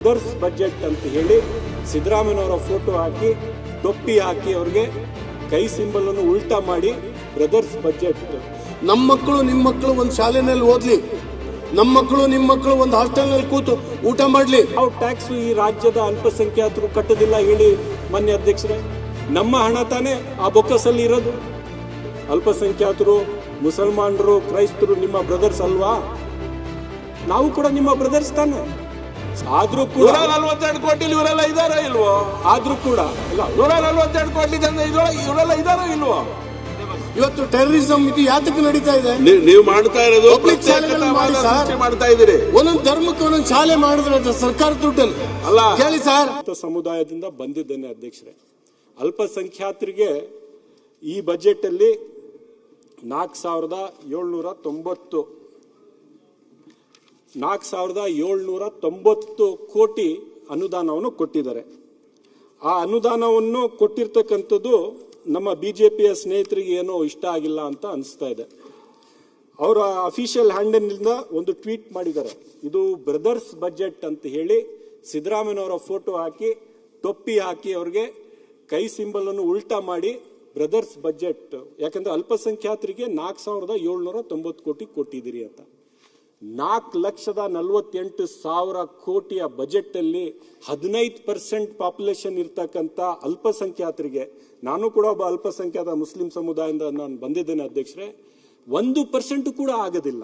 Brothers budget ಅಂತ ಹೇಳಿ ಸಿದ್ದರಾಮಯ್ಯನವರ ಫೋಟೋ ಹಾಕಿ ಟೊಪ್ಪಿ ಹಾಕಿ ಅವ್ರಿಗೆ ಕೈ ಸಿಂಬಲ್ ಅನ್ನು ಉಲ್ಟಾ ಮಾಡಿ ಬ್ರದರ್ಸ್ ಬಜೆಟ್. ನಮ್ಮ ಮಕ್ಕಳು ನಿಮ್ಮ ಮಕ್ಕಳು ಒಂದು ಶಾಲೆನಲ್ಲಿ ಓದ್ಲಿ, ನಮ್ಮ ಮಕ್ಕಳು ನಿಮ್ಮ ಮಕ್ಕಳು ಒಂದು ಹಾಸ್ಟೆಲ್ನಲ್ಲಿ ಕೂತು ಊಟ ಮಾಡ್ಲಿ. ಯಾವ ಟ್ಯಾಕ್ಸ್ ಈ ರಾಜ್ಯದ ಅಲ್ಪಸಂಖ್ಯಾತರು ಕಟ್ಟೋದಿಲ್ಲ ಹೇಳಿ ಮಾನ್ಯ ಅಧ್ಯಕ್ಷರೇ? ನಮ್ಮ ಹಣ ತಾನೇ ಆ ಬೊಕ್ಕಸಲ್ಲಿ ಇರೋದು. ಅಲ್ಪಸಂಖ್ಯಾತರು, ಮುಸಲ್ಮಾನರು, ಕ್ರೈಸ್ತರು ನಿಮ್ಮ ಬ್ರದರ್ಸ್ ಅಲ್ವಾ? ನಾವು ಕೂಡ ನಿಮ್ಮ ಬ್ರದರ್ಸ್ ತಾನೆ. ಆದ್ರೂ ಕೂಡ 142 ಕೋಟಿ ಇವರೆಲ್ಲ ಇದಾರೋ ಇಲ್ವೋ? ಆದ್ರೂ ಕೂಡ 142 ಕೋಟಿ ಜನ ಇವರೆಲ್ಲ ಇದಾರೋ ಇಲ್ವೋ? ಇವತ್ತು ಟೆರರಿಸಂ ಇದು ಯಾತಕ್ಕೆ ನಡೀತಾ ಇದೆ? ನೀವು ಮಾಡ್ತಾ ಇರೋದು ಪಬ್ಲಿಕ್ ಶಾಲೆಗಳನ್ನು ಮಾಡಿ ಸರ್, ಮಾಡ್ತಾ ಇದ್ದೀರಿ. ಒಂದೊಂದು ಧರ್ಮಕ್ಕೆ ಒಂದೊಂದು ಶಾಲೆ ಮಾಡಿದ್ರೆ ಸರ್ಕಾರ ದುಡ್ಡಲ್ಲಿ ಅಲ್ಲ ಕೇಳಿ ಸರ್. ಸಮುದಾಯದಿಂದ ಬಂದಿದ್ದೇನೆ ಅಧ್ಯಕ್ಷರೇ. ಅಲ್ಪಸಂಖ್ಯಾತರಿಗೆ ಈ ಬಜೆಟ್ ಅಲ್ಲಿ 4,790 ಕೋಟಿ ಅನುದಾನವನ್ನು ಕೊಟ್ಟಿದ್ದಾರೆ. ಆ ಅನುದಾನವನ್ನು ಕೊಟ್ಟಿರ್ತಕ್ಕಂಥದ್ದು ನಮ್ಮ ಬಿಜೆಪಿಯ ಸ್ನೇಹಿತರಿಗೆ ಏನೋ ಇಷ್ಟ ಆಗಿಲ್ಲ ಅಂತ ಅನಿಸ್ತಾ ಇದೆ. ಅವರ ಅಫಿಷಿಯಲ್ ಹ್ಯಾಂಡಲ್ನಿಂದ ಒಂದು ಟ್ವೀಟ್ ಮಾಡಿದ್ದಾರೆ. ಇದು ಬ್ರದರ್ಸ್ ಬಜೆಟ್ ಅಂತ ಹೇಳಿ ಸಿದ್ದರಾಮಯ್ಯನವರ ಫೋಟೋ ಹಾಕಿ ಟೊಪ್ಪಿ ಹಾಕಿ ಅವ್ರಿಗೆ ಕೈ ಸಿಂಬಲ್ ಅನ್ನು ಉಲ್ಟಾ ಮಾಡಿ ಬ್ರದರ್ಸ್ ಬಜೆಟ್. ಯಾಕಂದ್ರೆ ಅಲ್ಪಸಂಖ್ಯಾತರಿಗೆ 4,790 ಕೋಟಿ ಕೊಟ್ಟಿದ್ದೀರಿ ಅಂತ. 4,48,000 ಕೋಟಿಯ ಬಜೆಟ್ ಅಲ್ಲಿ 15% ಪಾಪ್ಯುಲೇಷನ್ ಇರ್ತಕ್ಕಂಥ ಅಲ್ಪಸಂಖ್ಯಾತರಿಗೆ, ನಾನು ಕೂಡ ಒಬ್ಬ ಅಲ್ಪಸಂಖ್ಯಾತ ಮುಸ್ಲಿಂ ಸಮುದಾಯದಿಂದ ನಾನು ಬಂದಿದ್ದೇನೆ ಅಧ್ಯಕ್ಷರೇ, 1% ಕೂಡ ಆಗೋದಿಲ್ಲ.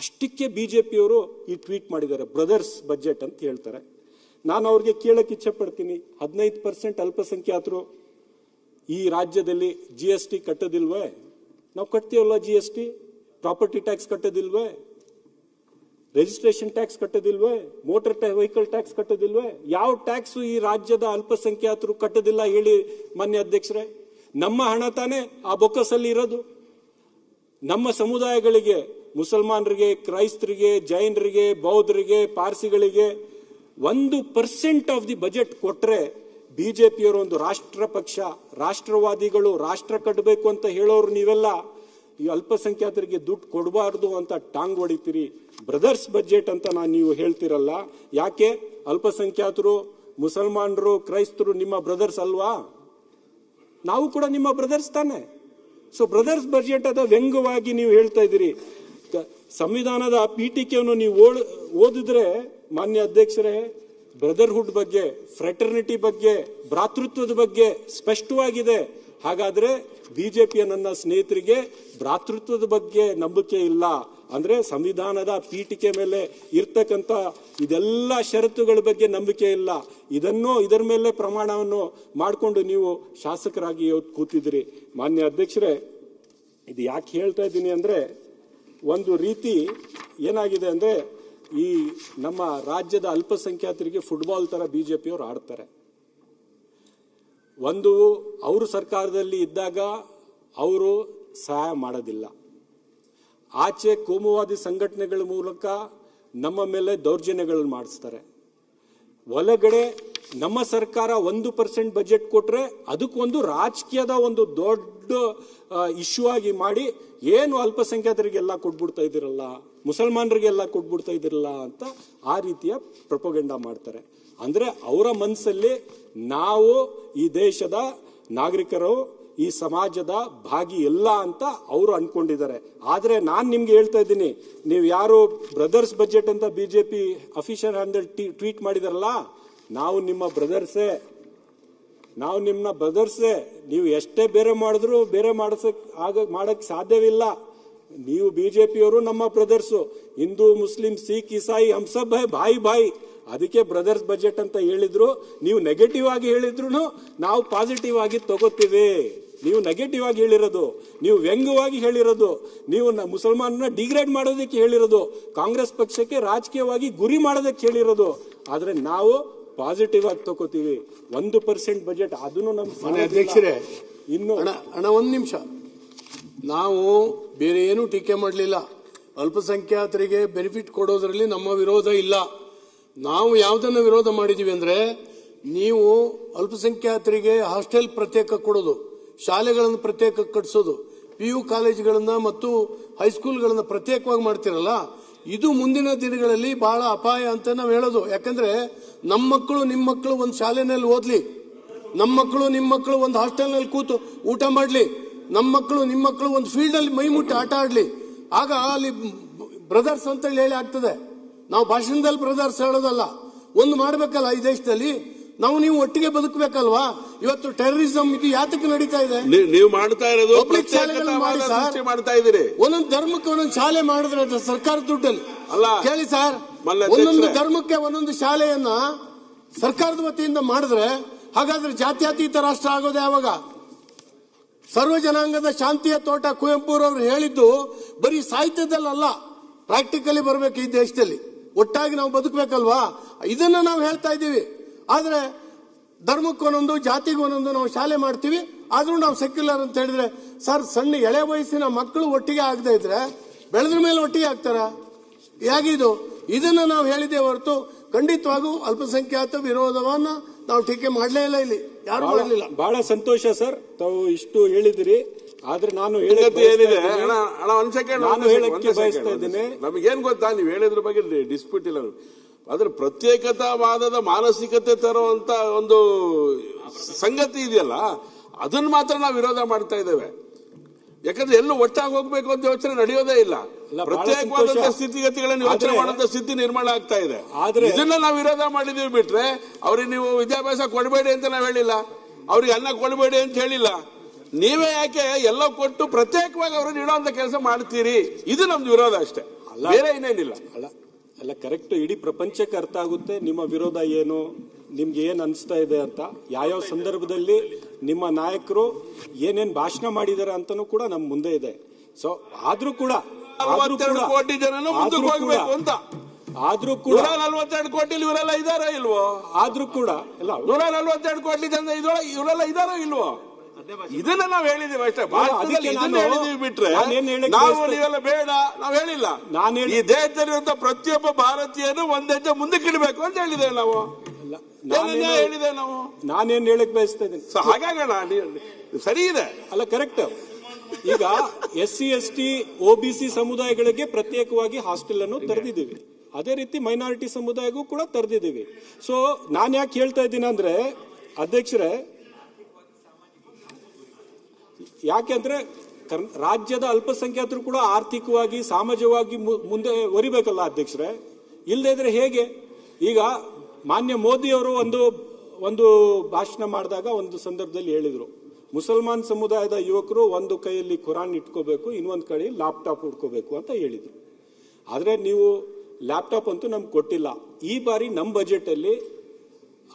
ಅಷ್ಟಕ್ಕೆ ಬಿಜೆಪಿಯವರು ಈ ಟ್ವೀಟ್ ಮಾಡಿದ್ದಾರೆ, ಬ್ರದರ್ಸ್ ಬಜೆಟ್ ಅಂತ ಹೇಳ್ತಾರೆ. ನಾನು ಅವ್ರಿಗೆ ಕೇಳಕ್ಕೆ ಇಚ್ಛೆ ಪಡ್ತೀನಿ, 15% ಅಲ್ಪಸಂಖ್ಯಾತರು ಈ ರಾಜ್ಯದಲ್ಲಿ GST ಕಟ್ಟೋದಿಲ್ವೇ? ನಾವು ಕಟ್ತೀವಲ್ಲ GST. ಪ್ರಾಪರ್ಟಿ ಟ್ಯಾಕ್ಸ್ ಕಟ್ಟೋದಿಲ್ವೇ? ರಿಜಿಸ್ಟ್ರೇಷನ್ ಟ್ಯಾಕ್ಸ್ ಕಟ್ಟೋದಿಲ್ವೇ? ಮೋಟರ್ ವೆಹಿಕಲ್ ಟ್ಯಾಕ್ಸ್ ಕಟ್ಟೋದಿಲ್ವೇ? ಯಾವ ಟ್ಯಾಕ್ಸ್ ಈ ರಾಜ್ಯದ ಅಲ್ಪಸಂಖ್ಯಾತರು ಕಟ್ಟೋದಿಲ್ಲ ಹೇಳಿ ಮಾನ್ಯ ಅಧ್ಯಕ್ಷರೇ? ನಮ್ಮ ಹಣ ತಾನೇ ಆ ಬೊಕ್ಕಸಲ್ಲಿ ಇರೋದು. ನಮ್ಮ ಸಮುದಾಯಗಳಿಗೆ, ಮುಸಲ್ಮಾನರಿಗೆ, ಕ್ರೈಸ್ತರಿಗೆ, ಜೈನರಿಗೆ, ಬೌದ್ಧರಿಗೆ, ಪಾರ್ಸಿಗಳಿಗೆ 1% ಆಫ್ ದಿ ಬಜೆಟ್ ಕೊಟ್ರೆ ಬಿಜೆಪಿಯವರು ಒಂದು ರಾಷ್ಟ್ರ ಪಕ್ಷ, ರಾಷ್ಟ್ರವಾದಿಗಳು, ರಾಷ್ಟ್ರ ಕಟ್ಟಬೇಕು ಅಂತ ಹೇಳೋರು ನೀವೆಲ್ಲ ಈ ಅಲ್ಪಸಂಖ್ಯಾತರಿಗೆ ದುಡ್ಡು ಕೊಡಬಾರ್ದು ಅಂತ ಟಾಂಗ್ ಹೊಡಿತೀರಿ. ಬ್ರದರ್ಸ್ ಬಜೆಟ್ ಅಂತ ನೀವು ಹೇಳ್ತಿರಲ್ಲ, ಯಾಕೆ? ಅಲ್ಪಸಂಖ್ಯಾತರು, ಮುಸಲ್ಮಾನರು, ಕ್ರೈಸ್ತರು ನಿಮ್ಮ ಬ್ರದರ್ಸ್ ಅಲ್ವಾ? ನಾವು ಕೂಡ ನಿಮ್ಮ ಬ್ರದರ್ಸ್ ತಾನೆ. ಸೊ ಬ್ರದರ್ಸ್ ಬಜೆಟ್ ಅದ ವ್ಯಂಗ್ಯವಾಗಿ ನೀವು ಹೇಳ್ತಾ ಇದ್ದೀರಿ. ಸಂವಿಧಾನದ ಪೀಠಿಕೆಯನ್ನು ನೀವು ಓದಿದ್ರೆ ಮಾನ್ಯ ಅಧ್ಯಕ್ಷರೇ, ಬ್ರದರ್ಹುಡ್ ಬಗ್ಗೆ, ಫ್ರೆಟರ್ನಿಟಿ ಬಗ್ಗೆ, ಭ್ರಾತೃತ್ವದ ಬಗ್ಗೆ ಸ್ಪಷ್ಟವಾಗಿದೆ. ಹಾಗಾದ್ರೆ ಬಿಜೆಪಿಯ ನನ್ನ ಸ್ನೇಹಿತರಿಗೆ ಭ್ರಾತೃತ್ವದ ಬಗ್ಗೆ ನಂಬಿಕೆ ಇಲ್ಲ ಅಂದ್ರೆ ಸಂವಿಧಾನದ ಪೀಠಿಕೆ ಮೇಲೆ ಇರ್ತಕ್ಕಂಥ ಇದೆಲ್ಲ ಷರತ್ತುಗಳ ಬಗ್ಗೆ ನಂಬಿಕೆ ಇಲ್ಲ. ಇದರ ಮೇಲೆ ಪ್ರಮಾಣವನ್ನು ಮಾಡಿಕೊಂಡು ನೀವು ಶಾಸಕರಾಗಿ ಕೂತಿದ್ದೀರಿ. ಮಾನ್ಯ ಅಧ್ಯಕ್ಷರೇ, ಇದು ಯಾಕೆ ಹೇಳ್ತಾ ಇದ್ದೀನಿ ಅಂದ್ರೆ, ಒಂದು ರೀತಿ ಏನಾಗಿದೆ ಅಂದ್ರೆ, ಈ ನಮ್ಮ ರಾಜ್ಯದ ಅಲ್ಪಸಂಖ್ಯಾತರಿಗೆ ಫುಟ್ಬಾಲ್ ತರ ಬಿಜೆಪಿಯವರು ಆಡ್ತಾರೆ. ಒಂದು, ಅವರು ಸರ್ಕಾರದಲ್ಲಿ ಇದ್ದಾಗ ಅವರು ಸಹಾಯ ಮಾಡೋದಿಲ್ಲ, ಆಚೆ ಕೋಮುವಾದಿ ಸಂಘಟನೆಗಳ ಮೂಲಕ ನಮ್ಮ ಮೇಲೆ ದೌರ್ಜನ್ಯಗಳನ್ನು ಮಾಡಿಸ್ತಾರೆ. ಒಳಗಡೆ ನಮ್ಮ ಸರ್ಕಾರ 1% ಬಜೆಟ್ ಕೊಟ್ರೆ ಅದಕ್ಕೊಂದು ರಾಜಕೀಯದ ಒಂದು ದೊಡ್ಡ ಇಶ್ಯೂ ಆಗಿ ಮಾಡಿ, ಏನು ಅಲ್ಪಸಂಖ್ಯಾತರಿಗೆಲ್ಲ ಕೊಟ್ಬಿಡ್ತಾ ಇದ್ದೀರಲ್ಲ, ಮುಸಲ್ಮಾನರಿಗೆಲ್ಲ ಕೊಟ್ಬಿಡ್ತಾ ಇದ್ದೀರಲ್ಲ ಅಂತ ಆ ರೀತಿಯ ಪ್ರೊಪಗಂಡಾ ಮಾಡ್ತಾರೆ. ಅಂದ್ರೆ ಅವರ ಮನಸ್ಸಲ್ಲಿ ನಾವು ಈ ದೇಶದ ನಾಗರಿಕರು, ಈ ಸಮಾಜದ ಭಾಗಿ ಎಲ್ಲ ಅಂತ ಅವರು ಅನ್ಕೊಂಡಿದ್ದಾರೆ. ಆದ್ರೆ ನಾನು ನಿಮ್ಗೆ ಹೇಳ್ತಾ ಇದ್ದೀನಿ, ನೀವು ಯಾರು ಬ್ರದರ್ಸ್ ಬಜೆಟ್ ಅಂತ ಬಿಜೆಪಿ ಅಫಿಷಿಯಲ್ ಹ್ಯಾಂಡಲ್ ಟ್ವೀಟ್ ಮಾಡಿದಾರಲ್ಲ, ನಾವು ನಿಮ್ಮ ಬ್ರದರ್ಸೇ, ನಾವು ನಿಮ್ಮ ಬ್ರದರ್ಸೇ. ನೀವು ಎಷ್ಟೇ ಬೇರೆ ಮಾಡಿದ್ರು ಬೇರೆ ಮಾಡಕ್ ಸಾಧ್ಯವಿಲ್ಲ. ನೀವು ಬಿಜೆಪಿಯವರು ನಮ್ಮ ಬ್ರದರ್ಸು. ಹಿಂದೂ, ಮುಸ್ಲಿಂ, ಸಿಖ್, ಇಸಾಯಿ ಹಮ್ ಸಬ್ ಹೈ ಭಾಯಿ ಭಾಯಿ. ಅದಕ್ಕೆ ಬ್ರದರ್ಸ್ ಬಜೆಟ್ ಅಂತ ಹೇಳಿದ್ರು. ನೀವು ನೆಗೆಟಿವ್ ಆಗಿ ಹೇಳಿದ್ರು ನಾವು ಪಾಸಿಟಿವ್ ಆಗಿ ತಗೋತೀವಿ. ನೀವು ನೆಗೆಟಿವ್ ಆಗಿ ಹೇಳಿರೋದು, ನೀವು ವ್ಯಂಗ್ಯವಾಗಿ ಹೇಳಿರೋದು, ನೀವು ಮುಸಲ್ಮಾನನ ಡಿಗ್ರೇಡ್ ಮಾಡೋದಕ್ಕೆ ಹೇಳಿರೋದು, ಕಾಂಗ್ರೆಸ್ ಪಕ್ಷಕ್ಕೆ ರಾಜಕೀಯವಾಗಿ ಗುರಿ ಮಾಡೋದಕ್ಕೆ ಹೇಳಿರೋದು. ಆದ್ರೆ ನಾವು ಪಾಸಿಟಿವ್ ಆಗಿ ತಗೋತೀವಿ. 1% ಬಜೆಟ್ ಅದನ್ನು ನಮ್ಮ ಅಧ್ಯಕ್ಷರೇ, ಇನ್ನು ಅಣ್ಣ ಒಂದು ನಿಮಿಷ, ನಾವು ಬೇರೆ ಏನು ಟೀಕೆ ಮಾಡಲಿಲ್ಲ. ಅಲ್ಪಸಂಖ್ಯಾತರಿಗೆ ಬೆನಿಫಿಟ್ ಕೊಡೋದ್ರಲ್ಲಿ ನಮ್ಮ ವಿರೋಧ ಇಲ್ಲ. ನಾವು ಯಾವುದನ್ನು ವಿರೋಧ ಮಾಡಿದೀವಿ ಅಂದ್ರೆ, ನೀವು ಅಲ್ಪಸಂಖ್ಯಾತರಿಗೆ ಹಾಸ್ಟೆಲ್ ಪ್ರತ್ಯೇಕ ಕೊಡೋದು, ಶಾಲೆಗಳನ್ನು ಪ್ರತ್ಯೇಕ ಕಟ್ಟಿಸೋದು, PU ಕಾಲೇಜುಗಳನ್ನ ಮತ್ತು ಹೈಸ್ಕೂಲ್ಗಳನ್ನ ಪ್ರತ್ಯೇಕವಾಗಿ ಮಾಡ್ತಿರಲ್ಲ, ಇದು ಮುಂದಿನ ದಿನಗಳಲ್ಲಿ ಬಹಳ ಅಪಾಯ ಅಂತ ನಾವು ಹೇಳೋದು. ಯಾಕಂದ್ರೆ ನಮ್ಮ ಮಕ್ಕಳು ನಿಮ್ಮ ಮಕ್ಕಳು ಒಂದು ಶಾಲೆನಲ್ಲಿ ಓದ್ಲಿ, ನಮ್ಮ ಮಕ್ಕಳು ನಿಮ್ಮ ಮಕ್ಕಳು ಒಂದು ಹಾಸ್ಟೆಲ್ನಲ್ಲಿ ಕೂತು ಊಟ ಮಾಡ್ಲಿ, ನಮ್ಮ ಮಕ್ಕಳು ನಿಮ್ಮ ಮಕ್ಕಳು ಒಂದು ಫೀಲ್ಡ್ ಅಲ್ಲಿ ಮೈ ಮುಟ್ಟಿ ಆಟ ಆಡ್ಲಿ. ಆಗ ಅಲ್ಲಿ ಬ್ರದರ್ಸ್ ಅಂತ ಹೇಳಿ ಆಗ್ತದೆ. ನಾವು ಭಾಷಣದಲ್ಲಿ ಬ್ರದರ್ಸ್ ಹೇಳೋದಲ್ಲ, ಒಂದು ಮಾಡ್ಬೇಕಲ್ಲ ಈ ದೇಶದಲ್ಲಿ. ನೀವು ಒಟ್ಟಿಗೆ ಬದುಕಬೇಕಲ್ವಾ? ಇವತ್ತು ಟೆರರಿಸಂ ಇದು ಯಾತಕ್ಕೆ ನಡೀತಾ ಇದೆ? ನೀವು ಮಾಡ್ತಾ ಇರೋದು ಪಬ್ಲಿಕ್ ಶಾಲೆಗಳನ್ನು ಮಾಡಿ ಸರ್, ಮಾಡ್ತಾ ಇದ್ದೀರಿ. ಒಂದೊಂದು ಧರ್ಮಕ್ಕೆ ಒಂದೊಂದು ಶಾಲೆ ಮಾಡಿದ್ರೆ ಅದು ಸರ್ಕಾರ ದುಡ್ಡಲ್ಲಿ ಅಲ್ಲ. ಕೇಳಿ ಸರ್, ಒಂದೊಂದು ಧರ್ಮಕ್ಕೆ ಒಂದೊಂದು ಶಾಲೆಯನ್ನ ಸರ್ಕಾರದ ವತಿಯಿಂದ ಮಾಡಿದ್ರೆ ಹಾಗಾದ್ರೆ ಜಾತ್ಯತೀತ ರಾಷ್ಟ್ರ ಆಗೋದು ಯಾವಾಗ? ಸರ್ವ ಜನಾಂಗದ ಶಾಂತಿಯ ತೋಟ ಕುವೆಂಪುರವರು ಹೇಳಿದ್ದು ಬರೀ ಸಾಹಿತ್ಯದಲ್ಲ, ಪ್ರಾಕ್ಟಿಕಲಿ ಬರಬೇಕು ಈ ದೇಶದಲ್ಲಿ. ಒಟ್ಟಾಗಿ ನಾವು ಬದುಕಬೇಕಲ್ವಾ? ಇದನ್ನ ನಾವು ಹೇಳ್ತಾ ಇದ್ದೀವಿ. ಆದ್ರೆ ಧರ್ಮಕ್ಕೊಂದೊಂದು ಜಾತಿಗೊಂದೊಂದು ನಾವು ಶಾಲೆ ಮಾಡ್ತೀವಿ, ಆದ್ರೂ ನಾವು ಸೆಕ್ಯುಲರ್ ಅಂತ ಹೇಳಿದ್ರೆ ಸರ್, ಸಣ್ಣ ಎಳೆ ವಯಸ್ಸಿನ ಮಕ್ಕಳು ಒಟ್ಟಿಗೆ ಆಗದೆ ಇದ್ರೆ ಬೆಳೆದ್ರ ಮೇಲೆ ಒಟ್ಟಿಗೆ ಆಗ್ತಾರ? ಹೇಗಿದು? ಇದನ್ನ ನಾವು ಹೇಳಿದ್ದೇವೆ ಹೊರತು ಖಂಡಿತವಾಗೂ ಅಲ್ಪಸಂಖ್ಯಾತ ವಿರೋಧವನ್ನ ನಾವು ಟೀಕೆ ಮಾಡಲೇ ಇಲ್ಲ. ಇಲ್ಲಿ ಯಾರು ಮಾಡಲಿಲ್ಲ. ಬಹಳ ಸಂತೋಷ ಸರ್, ತಾವು ಇಷ್ಟು ಹೇಳಿದಿರಿ. ಆದ್ರೆ ನಾನು ಏನಿದೆ ಹೇಳಕ್ಕೆ ಬಯಸ್ತಾ ಇದ್ದೇನೆ, ನಮಗೇನ್ ಗೊತ್ತಾ, ನೀವು ಹೇಳಿದ್ರ ಬಗ್ಗೆ ಡಿಸ್ಪ್ಯೂಟ್ ಇಲ್ಲ. ಆದ್ರೆ ಪ್ರತ್ಯೇಕತಾವಾದದ ಮಾನಸಿಕತೆ ತರುವಂತ ಒಂದು ಸಂಗತಿ ಇದೆಯಲ್ಲ, ಅದನ್ನ ಮಾತ್ರ ನಾವು ವಿರೋಧ ಮಾಡ್ತಾ ಇದ್ದೇವೆ. ಯಾಕಂದ್ರೆ ಎಲ್ಲೂ ಒಟ್ಟಾಗಿ ಹೋಗ್ಬೇಕು ಅಂತ ಯೋಚನೆ ನಡೆಯೋದೇ ಇಲ್ಲ. ಪ್ರತ್ಯೇಕವಾದಂತಹ ಸ್ಥಿತಿಗತಿಗಳನ್ನು ಯೋಚನೆ ಮಾಡುವಂತ ಸ್ಥಿತಿ ನಿರ್ಮಾಣ ಆಗ್ತಾ ಇದೆ. ಇದನ್ನ ನಾವು ವಿರೋಧ ಮಾಡಿದೀವಿ ಬಿಟ್ರೆ ಅವ್ರಿಗೆ ನೀವು ವಿದ್ಯಾಭ್ಯಾಸ ಕೊಡಬೇಡಿ ಅಂತ ನಾವು ಹೇಳಿಲ್ಲ, ಅವ್ರಿಗೆ ಅನ್ನ ಕೊಡಬೇಡಿ ಅಂತ ಹೇಳಿಲ್ಲ. ನೀವೇ ಯಾಕೆ ಎಲ್ಲ ಕೊಟ್ಟು ಪ್ರತ್ಯೇಕವಾಗಿ ಅವ್ರನ್ನ ಇಡುವಂತ ಕೆಲಸ ಮಾಡ್ತೀರಿ? ಇದು ನಮ್ದು ವಿರೋಧ ಅಷ್ಟೇ, ಬೇರೆ ಇನ್ನೇನಿಲ್ಲ. ಅಲ್ಲ ಕರೆಕ್ಟ್. ಇಡೀ ಪ್ರಪಂಚಕ್ಕೆ ಅರ್ಥ ಆಗುತ್ತೆ ನಿಮ್ಮ ವಿರೋಧ ಏನು, ನಿಮ್ಗೆ ಏನ್ ಅನಿಸ್ತಾ ಇದೆ ಅಂತ. ಯಾವ ಸಂದರ್ಭದಲ್ಲಿ ನಿಮ್ಮ ನಾಯಕರು ಏನೇನ್ ಭಾಷಣ ಮಾಡಿದ್ದಾರೆ ಅಂತಾನೂ ಕೂಡ ನಮ್ ಮುಂದೆ ಇದೆ. ಸೊ ಆದ್ರೂ ಕೂಡ 42 ಕೋಟಿ ಜನನು ಮುಂದಕ್ಕೆ ಹೋಗ್ಬೇಕು ಅಂತ. ಆದ್ರೂ ಕೂಡ 142 ಕೋಟಿ ಇವರೆಲ್ಲ ಇದಾರೋ ಇಲ್ವೋ? ಆದ್ರೂ ಕೂಡ ಇಲ್ಲ, 142 ಕೋಟಿ ಜನ ಇವರೆಲ್ಲ ಇದಾರೋ ಇಲ್ವೋ? ಇದನ್ನ ನಾವು ಹೇಳಿದೀವಿ ಅಷ್ಟೇ. ಭಾರತದಲ್ಲಿ ಇದನ್ನ ಹೇಳಿದೀವಿ ಬಿಟ್ರೆ ನಾವು ನೀವೆಲ್ಲ ಬೇಡ ನಾವು ಹೇಳಿಲ್ಲ. ಈ ದೇಶದಲ್ಲಿರುವಂತ ಪ್ರತಿಯೊಬ್ಬ ಭಾರತೀಯನು ಒಂದ್ ಹೆಜ್ಜೆ ಮುಂದಕ್ಕೆ ಇಡಬೇಕು ಅಂತ ಹೇಳಿದ್ದೇವೆ ನಾವು. ಹೇಳಿದೆ ನಾವು. ನಾನೇನ್ ಹೇಳಕ್ ಬಯಸ್ತಾ ಇದ್ದೀನಿ ಹಾಗಾಗೋಣ, ಸರಿ ಇದೆ ಅಲ್ಲ, ಕರೆಕ್ಟ್. ಈಗ SC ST OBC ಸಮುದಾಯಗಳಿಗೆ ಪ್ರತ್ಯೇಕವಾಗಿ ಹಾಸ್ಟೆಲ್ ಅನ್ನು ತೆರೆದಿದ್ದೀವಿ. ಅದೇ ರೀತಿ ಮೈನಾರಿಟಿ ಸಮುದಾಯಕ್ಕೂ ಕೂಡ ತೆರೆದಿದ್ದೀವಿ. ಸೊ ನಾನ್ ಯಾಕೆ ಹೇಳ್ತಾ ಇದ್ದೀನಿ ಅಂದ್ರೆ ಅಧ್ಯಕ್ಷರೇ, ಯಾಕೆಂದ್ರೆ ರಾಜ್ಯದ ಅಲ್ಪಸಂಖ್ಯಾತರು ಕೂಡ ಆರ್ಥಿಕವಾಗಿ ಸಾಮಾಜಿಕವಾಗಿ ಮುಂದೆ ಒರಿಬೇಕಲ್ಲ ಅಧ್ಯಕ್ಷರೇ. ಇಲ್ಲದೇ ಇದ್ರೆ ಹೇಗೆ? ಈಗ ಮಾನ್ಯ ಮೋದಿ ಅವರು ಒಂದು ಭಾಷಣ ಮಾಡಿದಾಗ ಒಂದು ಸಂದರ್ಭದಲ್ಲಿ ಹೇಳಿದ್ರು, ಮುಸಲ್ಮಾನ್ ಸಮುದಾಯದ ಯುವಕರು ಒಂದು ಕೈಯಲ್ಲಿ ಕುರಾನ್ ಇಟ್ಕೋಬೇಕು, ಇನ್ನೊಂದು ಕೈ ಲ್ಯಾಪ್ಟಾಪ್ ಇಟ್ಕೋಬೇಕು ಅಂತ ಹೇಳಿದ್ರು. ಆದ್ರೆ ನೀವು ಲ್ಯಾಪ್ಟಾಪ್ ಅಂತೂ ನಮ್ಗೆ ಕೊಟ್ಟಿಲ್ಲ. ಈ ಬಾರಿ ನಮ್ಮ ಬಜೆಟ್ ಅಲ್ಲಿ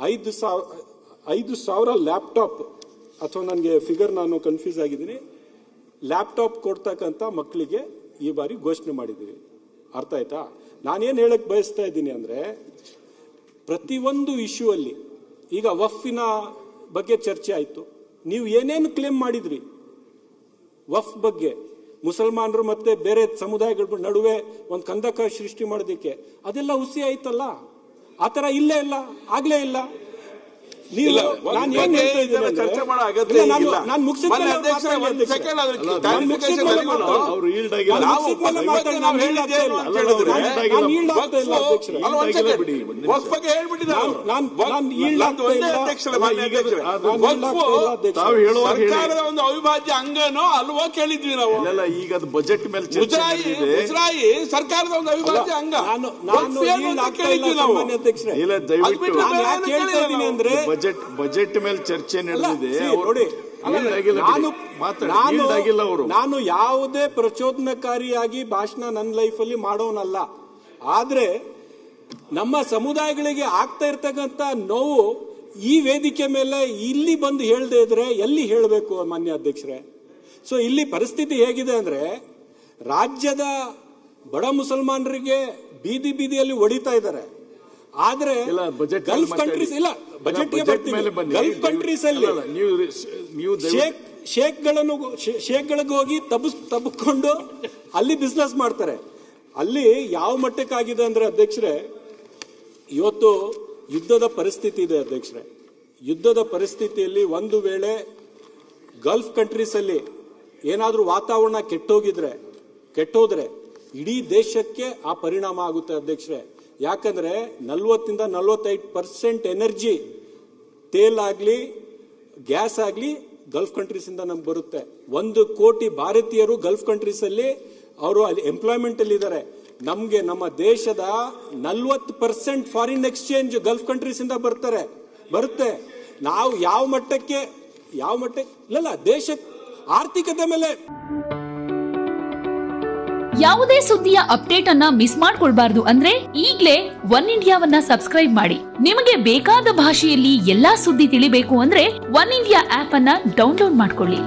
5,000 ಲ್ಯಾಪ್ಟಾಪ್, ಅಥವಾ ನನಗೆ ಫಿಗರ್ ನಾನು ಕನ್ಫ್ಯೂಸ್ ಆಗಿದ್ದೀನಿ, ಲ್ಯಾಪ್ಟಾಪ್ ಕೊಡ್ತಕ್ಕಂಥ ಮಕ್ಕಳಿಗೆ ಈ ಬಾರಿ ಘೋಷಣೆ ಮಾಡಿದ್ದೀವಿ. ಅರ್ಥ ಆಯ್ತಾ? ನಾನೇನು ಹೇಳಕ್ ಬಯಸ್ತಾ ಇದ್ದೀನಿ ಅಂದ್ರೆ, ಪ್ರತಿಯೊಂದು ಇಶ್ಯೂ ಅಲ್ಲಿ ಈಗ ವಫ್ನ ಬಗ್ಗೆ ಚರ್ಚೆ ಆಯ್ತು. ನೀವು ಏನೇನು ಕ್ಲೇಮ್ ಮಾಡಿದ್ರಿ ವಫ್ ಬಗ್ಗೆ, ಮುಸಲ್ಮಾನರು ಮತ್ತೆ ಬೇರೆ ಸಮುದಾಯಗಳ ನಡುವೆ ಒಂದು ಕಂದಕ ಸೃಷ್ಟಿ ಮಾಡೋದಕ್ಕೆ, ಅದೆಲ್ಲ ಹುಸಿ ಆಯ್ತಲ್ಲ. ಆತರ ಇಲ್ಲೇ ಇಲ್ಲ, ಆಗ್ಲೇ ಇಲ್ಲ. ಚರ್ಚೆ ಮಾಡೋ ಅಗತ್ಯ ಇಲ್ಲ. ಸರ್ಕಾರದ ಒಂದು ಅವಿಭಾಜ್ಯ ಅಂಗನೋ ಅಲ್ವೋ ಕೇಳಿದ್ವಿ ನಾವು. ಈಗ ಅದು ಬಜೆಟ್ ಮೇಲೆ ಮುಜರಾಯಿ ಸರ್ಕಾರದ ಒಂದು ಅವಿಭಾಜ್ಯ ಅಂಗ ಕೇಳಿದ್ವಿ ನಾವು. ಇಲ್ಲ, ದಯವಿಟ್ಟು ಅಂದ್ರೆ ಬಜೆಟ್ ಮೇಲೆ ಚರ್ಚೆ ನಡೆದಿದೆ. ನಾನು ಯಾವುದೇ ಪ್ರಚೋದನಕಾರಿಯಾಗಿ ಭಾಷಣ ನನ್ನ ಲೈಫಲ್ಲಿ ಮಾಡೋನಲ್ಲ. ಆದ್ರೆ ನಮ್ಮ ಸಮುದಾಯಗಳಿಗೆ ಆಗ್ತಾ ಇರ್ತಕ್ಕಂಥ ನೋವು ಈ ವೇದಿಕೆ ಮೇಲೆ ಇಲ್ಲಿ ಬಂದು ಹೇಳದೇ ಇದ್ರೆ ಎಲ್ಲಿ ಹೇಳಬೇಕು ಮಾನ್ಯ ಅಧ್ಯಕ್ಷರೇ? ಸೊ ಇಲ್ಲಿ ಪರಿಸ್ಥಿತಿ ಹೇಗಿದೆ ಅಂದ್ರೆ, ರಾಜ್ಯದ ಬಡ ಮುಸಲ್ಮಾನರಿಗೆ ಬೀದಿ ಬೀದಿಯಲ್ಲಿ ಹೊಡಿತಾ ಇದ್ದಾರೆ. ಆದ್ರೆ ಗಲ್ಫ್ ಕಂಟ್ರೀಸ್ ಇಲ್ಲ, ಬಜೆಟ್ಗೆ ಬರ್ತೀವಿ. ಗಲ್ಫ್ ಕಂಟ್ರೀಸ್ ಅಲ್ಲಿ ಶೇಖ್ಗಳಿಗೆ ಹೋಗಿ ತಬ್ಬಿಕೊಂಡು ಅಲ್ಲಿ ಬಿಸ್ನೆಸ್ ಮಾಡ್ತಾರೆ. ಅಲ್ಲಿ ಯಾವ ಮಟ್ಟಕ್ಕಾಗಿದೆ ಅಂದ್ರೆ ಅಧ್ಯಕ್ಷರೇ, ಇವತ್ತು ಯುದ್ಧದ ಪರಿಸ್ಥಿತಿ ಇದೆ ಅಧ್ಯಕ್ಷರೇ. ಯುದ್ಧದ ಪರಿಸ್ಥಿತಿಯಲ್ಲಿ ಒಂದು ವೇಳೆ ಗಲ್ಫ್ ಕಂಟ್ರೀಸ್ ಅಲ್ಲಿ ಏನಾದ್ರೂ ವಾತಾವರಣ ಕೆಟ್ಟೋದ್ರೆ ಇಡೀ ದೇಶಕ್ಕೆ ಆ ಪರಿಣಾಮ ಆಗುತ್ತೆ ಅಧ್ಯಕ್ಷರೇ. ಯಾಕಂದ್ರೆ 40-45% ಎನರ್ಜಿ ತೇಲ್ ಆಗ್ಲಿ ಗ್ಯಾಸ್ ಆಗ್ಲಿ ಗಲ್ಫ್ ಕಂಟ್ರೀಸ್ ಇಂದ ನಮ್ಗೆ ಬರುತ್ತೆ. 1 ಕೋಟಿ ಭಾರತೀಯರು ಗಲ್ಫ್ ಕಂಟ್ರೀಸ್ ಅಲ್ಲಿ ಅವರು ಅಲ್ಲಿ ಎಂಪ್ಲಾಯ್ಮೆಂಟ್ ಅಲ್ಲಿ ಇದ್ದಾರೆ. ನಮ್ಗೆ ನಮ್ಮ ದೇಶದ 40% ಫಾರಿನ್ ಎಕ್ಸ್ಚೇಂಜ್ ಗಲ್ಫ್ ಕಂಟ್ರೀಸ್ ಇಂದ ಬರುತ್ತೆ. ನಾವು ಯಾವ ಮಟ್ಟಕ್ಕೆ ಇಲ್ಲ ದೇಶ ಆರ್ಥಿಕತೆ ಮೇಲೆ ಯಾವುದೇ ಸುದ್ದಿಯ ಅಪ್ಡೇಟ್ ಅನ್ನ ಮಿಸ್ ಮಾಡ್ಕೊಳ್ಬಾರ್ದು ಅಂದ್ರೆ ಈಗ್ಲೇ ಒನ್ ಇಂಡಿಯಾವನ್ನ ಸಬ್ಸ್ಕ್ರೈಬ್ ಮಾಡಿ. ನಿಮಗೆ ಬೇಕಾದ ಭಾಷೆಯಲ್ಲಿ ಎಲ್ಲಾ ಸುದ್ದಿ ತಿಳಿಬೇಕು ಅಂದ್ರೆ ಒನ್ ಇಂಡಿಯಾ ಆಪ್ ಅನ್ನ ಡೌನ್ಲೋಡ್ ಮಾಡ್ಕೊಳ್ಳಿ.